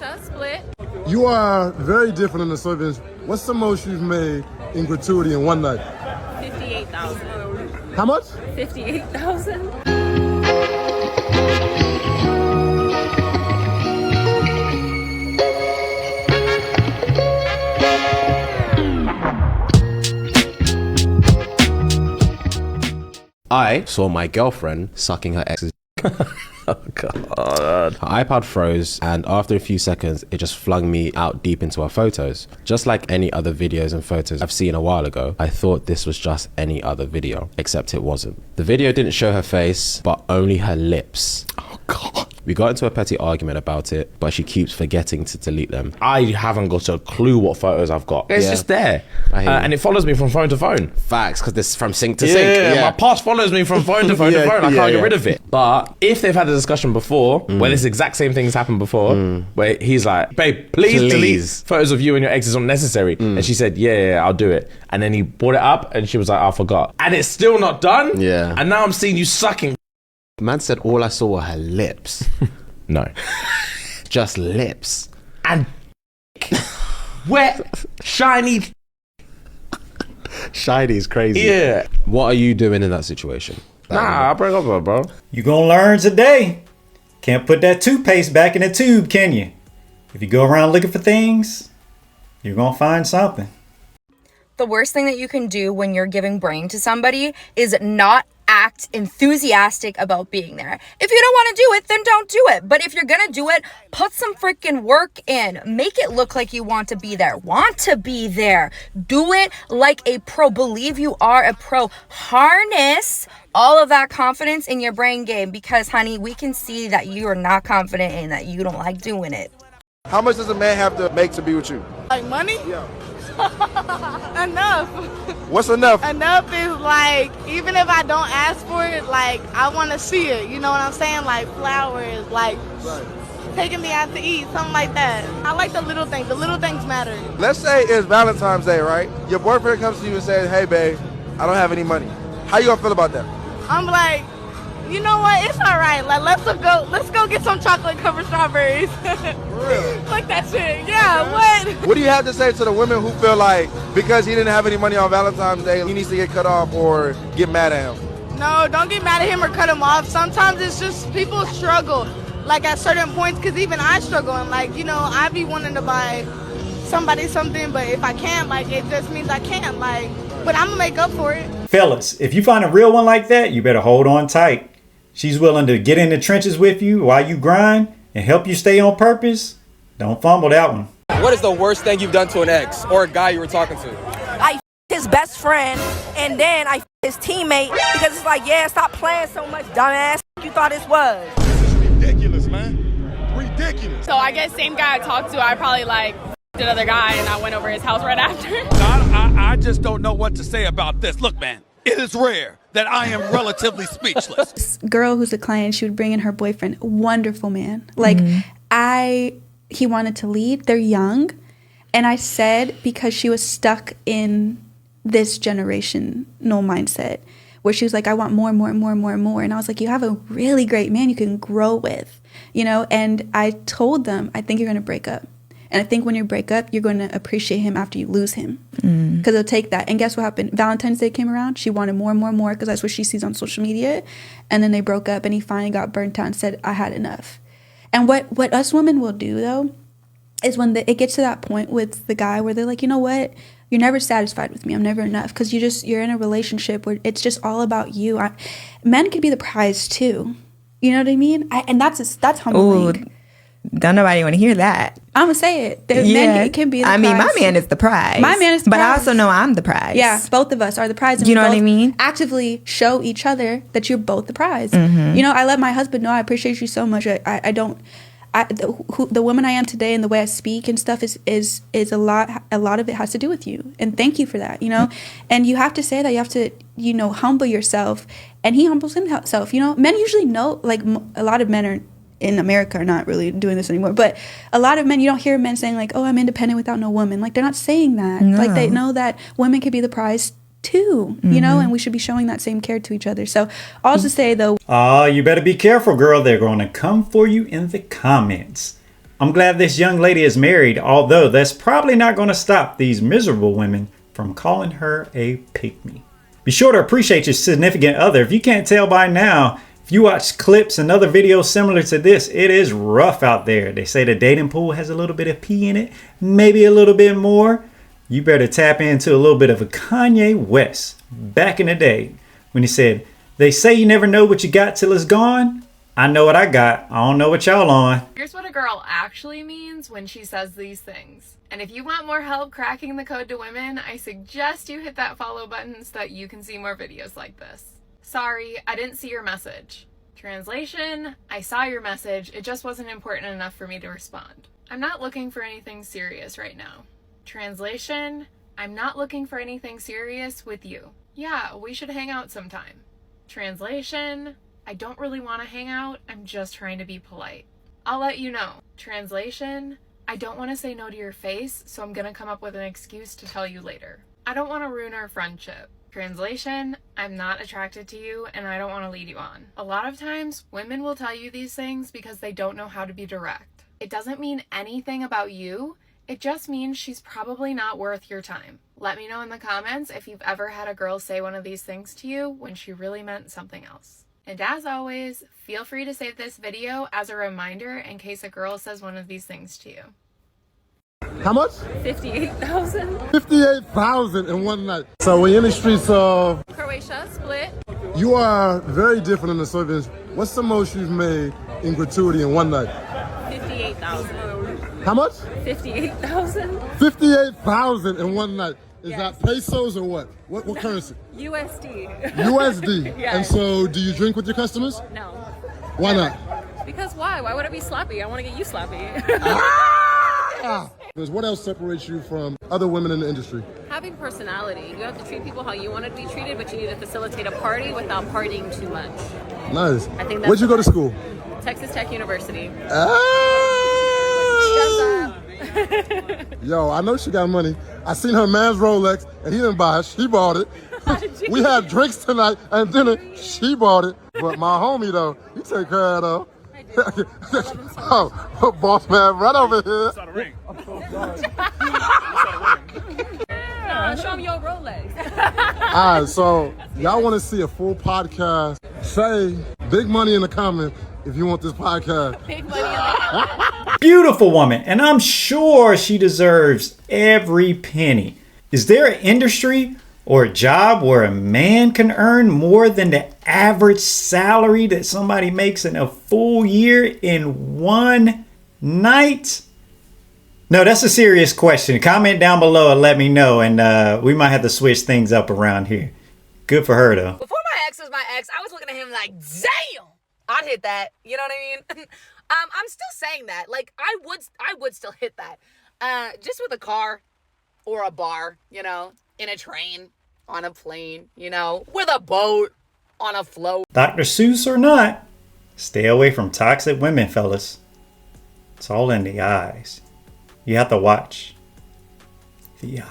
Alicia, split. You are very different in the service. What's the most you've made in gratuity in one night? 58,000. How much? 58,000. I saw my girlfriend sucking her ex's. Oh god. Her iPod froze, and after a few seconds it just flung me out deep into her photos. Just like any other videos and photos I've seen a while ago, I thought this was just any other video, except it wasn't. The video didn't show her face, but only her lips. Oh god. We got into a petty argument about it, but she keeps forgetting to delete them. I haven't got a clue what photos I've got. It's just there. And it follows me from phone to phone. Facts, because this is from sync to sync. Yeah, my past follows me from phone to phone to phone. I can't get rid of it. But if they've had a discussion before, where this exact same thing has happened before, where he's like, babe, please delete photos of you and your ex is unnecessary. And she said, yeah, I'll do it. And then he brought it up and she was like, I forgot. And it's still not done. Yeah. And now I'm seeing you sucking. Man said all I saw were her lips. No. Just lips. And wet, shiny. Shiny is crazy. Yeah. What are you doing in that situation? Nah, I break up with her, bro. You gonna learn today. Can't put that toothpaste back in the tube, can you? If you go around looking for things, you're gonna find something. The worst thing that you can do when you're giving brain to somebody is not act enthusiastic about being there. If you don't want to do it, then don't do it. But if you're gonna do it, put some freaking work in. Make it look like you want to be there. Want to be there. Do it like a pro. Believe you are a pro. Harness all of that confidence in your brain game, because honey, we can see that you are not confident and that you don't like doing it. How much does a man have to make to be with you? Like money? Yeah. Enough. What's enough? Enough is like, even if I don't ask for it, like, I want to see it. You know what I'm saying? Like flowers, like taking me out to eat, something like that. I like the little things. The little things matter. Let's say it's Valentine's Day, right? Your boyfriend comes to you and says, hey, babe, I don't have any money. How you gonna feel about that? I'm like, you know what? It's all right. Like, let's go get some chocolate covered strawberries. Real? Like that shit. Yeah, what? What do you have to say to the women who feel like because he didn't have any money on Valentine's Day, he needs to get cut off or get mad at him? No, don't get mad at him or cut him off. Sometimes it's just people struggle, like at certain points, because even I struggle. And like, you know, I be wanting to buy somebody something, but if I can't, like, it just means I can't. Like, but I'm gonna make up for it. Fellas, if you find a real one like that, you better hold on tight. She's willing to get in the trenches with you while you grind and help you stay on purpose. Don't fumble that one. What is the worst thing you've done to an ex or a guy you were talking to? I his best friend, and then I his teammate, because it's like, yeah, stop playing so much, dumbass. You thought this was. This is ridiculous, man. Ridiculous. So I guess same guy I talked to, I probably like another guy and I went over his house right after. I just don't know what to say about this. Look, man, it is rare that I am relatively speechless. This girl who's a client, she would bring in her boyfriend. Wonderful man. Like, he wanted to lead. They're young. And I said, because she was stuck in this generational mindset where she was like, I want more and more and more and more and more. And I was like, you have a really great man you can grow with, you know? And I told them, I think you're going to break up. And I think when you break up, you're going to appreciate him after you lose him. Because it'll take that. And guess what happened? Valentine's Day came around. She wanted more and more and more because that's what she sees on social media. And then they broke up and he finally got burnt out and said, I had enough. And what us women will do, though, is when it gets to that point with the guy where they're like, you know what? You're never satisfied with me. I'm never enough. Because you're in a relationship where it's just all about you. Men can be the prize, too. You know what I mean? And that's humbling. Ooh. Don't nobody want to hear that. I'm gonna say it. Men can be the prize. I mean, my man is the prize. My man is the prize. But I also know I'm the prize. Yeah, both of us are the prize. And you know what I mean? Actively show each other that you're both the prize. You know, I let my husband know I appreciate you so much. The woman I am today and the way I speak and stuff is a lot of it has to do with you. And thank you for that, you know? And you have to say that. You have to, you know, humble yourself. And he humbles himself, you know? Men usually know, like, a lot of men are in America are not really doing this anymore. But a lot of men, you don't hear men saying like, oh, I'm independent without no woman. Like, they're not saying that. No. Like, they know that women can be the prize too, you know, and we should be showing that same care to each other. So all to say though. You better be careful, girl. They're going to come for you in the comments. I'm glad this young lady is married, although that's probably not going to stop these miserable women from calling her a pygmy. Be sure to appreciate your significant other. If you can't tell by now, if you watch clips and other videos similar to this, it is rough out there. They say the dating pool has a little bit of pee in it, maybe a little bit more. You better tap into a little bit of a Kanye West back in the day when he said, "They say you never know what you got till it's gone. I know what I got. I don't know what y'all on." Here's what a girl actually means when she says these things. And if you want more help cracking the code to women, I suggest you hit that follow button so that you can see more videos like this. Sorry, I didn't see your message. Translation, I saw your message, it just wasn't important enough for me to respond. I'm not looking for anything serious right now. Translation, I'm not looking for anything serious with you. Yeah, we should hang out sometime. Translation, I don't really want to hang out, I'm just trying to be polite. I'll let you know. Translation, I don't want to say no to your face, so I'm gonna come up with an excuse to tell you later. I don't want to ruin our friendship. Translation, I'm not attracted to you and I don't want to lead you on. A lot of times, women will tell you these things because they don't know how to be direct. It doesn't mean anything about you, it just means she's probably not worth your time. Let me know in the comments if you've ever had a girl say one of these things to you when she really meant something else. And as always, feel free to save this video as a reminder in case a girl says one of these things to you. How much? 58,000. 58,000 in one night. So we're in the streets of Croatia, Split. You are very different in the service. What's the most you've made in gratuity in one night? 58,000. How much? 58,000. 58,000 in one night. Is Yes. that pesos or what? What currency? USD. USD. Yes. And so do you drink with your customers? No. Why not? Because why? Why would I be sloppy? I want to get you sloppy. Because what else separates you from other women in the industry? Having personality. You have to treat people how you want to be treated, but you need to facilitate a party without partying too much. Nice. I think that's Where'd you go to school? Texas Tech University. Yo, I know she got money. I seen her man's Rolex, and he didn't buy it. She bought it. We had drinks tonight and dinner. She bought it. But my homie, though, he take care of it, though. Oh, boss man, right over here. Saw the ring. Show me your Rolex. All right, so y'all want to see a full podcast? Say big money in the comments if you want this podcast. Big money in the comments. Beautiful woman, and I'm sure she deserves every penny. Is there an industry or a job where a man can earn more than the average salary that somebody makes in a full year in one night? No, that's a serious question. Comment down below and let me know, and we might have to switch things up around here. Good for her, though. Before my ex was my ex, I was looking at him like, damn, I'd hit that. You know what I mean? I'm still saying that. Like, I would still hit that. Just with a car or a bar, you know, in a train, on a plane, you know, with a boat, on a float. Dr. Seuss or not, stay away from toxic women, fellas. It's all in the eyes. You have to watch the eyes.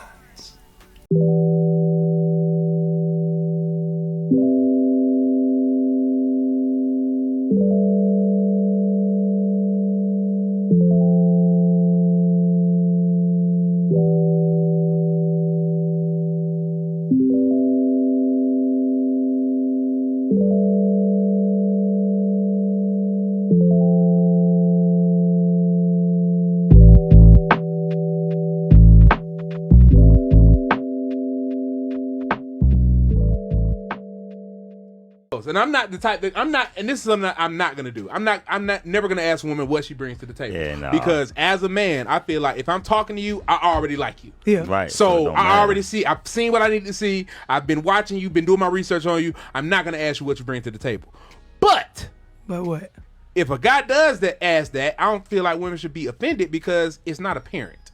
And I'm not the type that and this is something I'm not gonna do. I'm not never gonna ask a woman what she brings to the table. Yeah, no. Because as a man, I feel like if I'm talking to you, I already like you. Yeah. Right. So I already see. I've seen what I need to see. I've been watching you. Been doing my research on you. I'm not gonna ask you what you bring to the table. But what? If a guy does ask that, I don't feel like women should be offended because it's not apparent.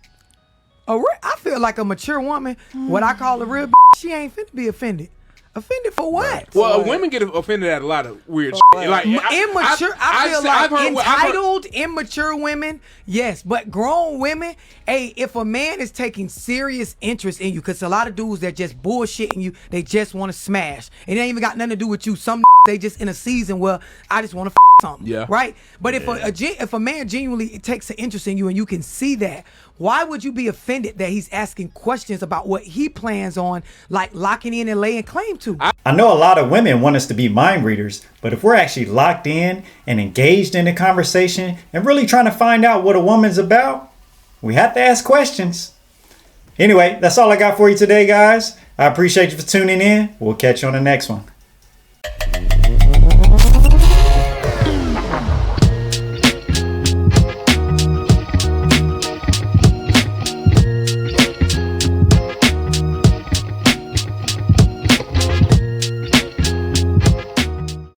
I feel like a mature woman, what I call a real she ain't finna be offended. Offended for what? Well, women get offended at a lot of weird shit. Like Immature. I feel I've like heard- entitled, immature women, yes, but grown women. Hey, if a man is taking serious interest in you, because a lot of dudes that just bullshitting you, they just want to smash. It ain't even got nothing to do with you. Some they just in a season where I just want to something. Yeah. Right. But if a man genuinely takes an interest in you and you can see that, why would you be offended that he's asking questions about what he plans on, like locking in and laying claim to? I know a lot of women want us to be mind readers, but if we're actually locked in and engaged in the conversation and really trying to find out what a woman's about, we have to ask questions. Anyway, that's all I got for you today, guys. I appreciate you for tuning in. We'll catch you on the next one.